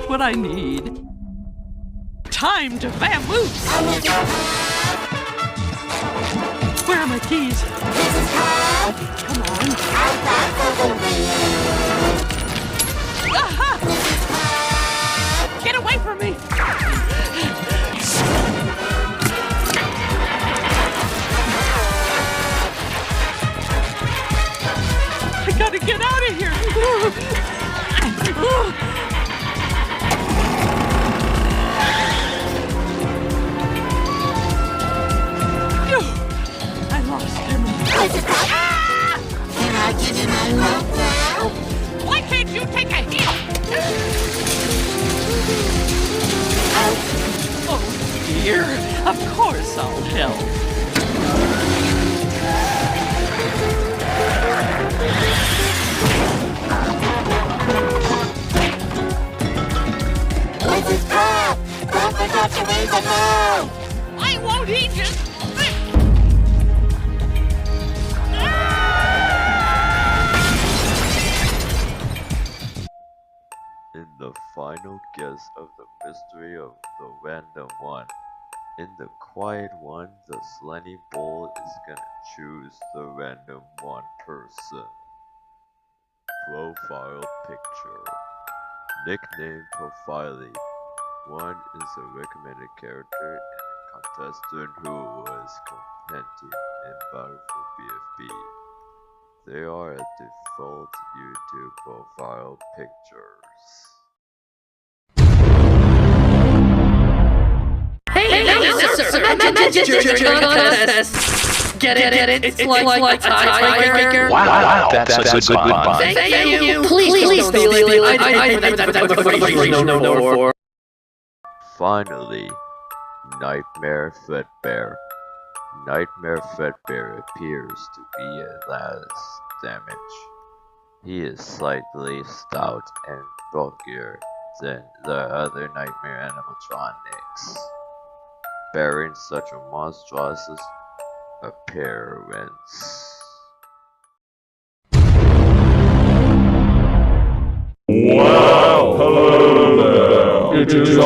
just what I need. Time to vamoose! Where are my keys? Come on. Aha! Get away from me! I gotta get out of here! I lost him. Can I give you my love now? Why can't you take a hit? Oh dear, of course I'll help. Mrs. Crab, don't forget to raise a no! I won't eat you! In the final guess of the mystery of the random one. In the quiet one, the Slendy Bowl is gonna choose the random one person. Profile picture. Nickname Profily. One is a recommended character and a contestant who was competing in Battle for BFB. They are a default YouTube profile pictures. Hey, sir, magic contest. Get it? It's like a tiebreaker. Wow, that's a good fun. Thank you. Please don't steal it. No. Finally, Nightmare Fredbear. Nightmare Fredbear appears to be at last damage. He is slightly stout and bulkier than the other Nightmare animatronics, bearing such a monstrous appearance. Wow! Hello there! It is I,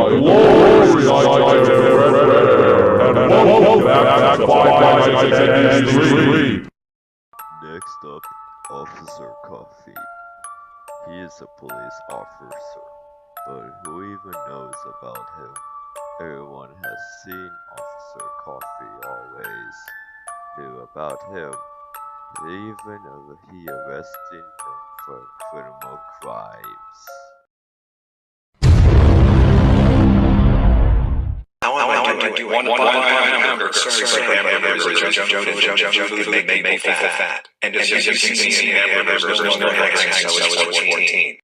glorious Fredbear, and welcome back to Five Nights Next up, Officer Coffee. He is a police officer, but who even knows about him? Everyone has seen Officer Coffee always knew about him, even if he arrested him for criminal crimes. I want to do one hamburger. Sorry, hamburgers are junk food make people fat. And as you can see in hamburgers, there's no hang, so it's 14.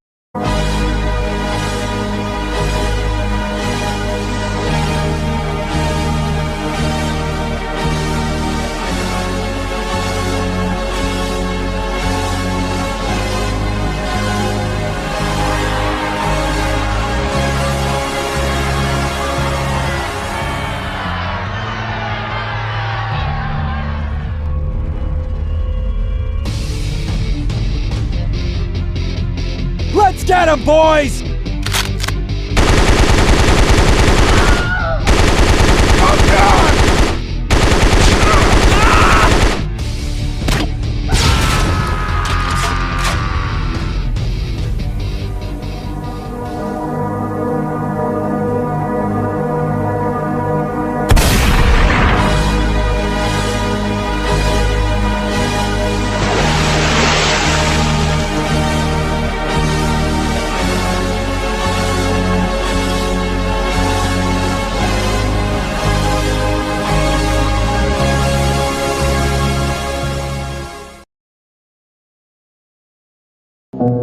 Let's get him, boys! I'm done!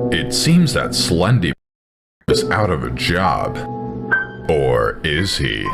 It seems that Slendy is out of a job. Or is he?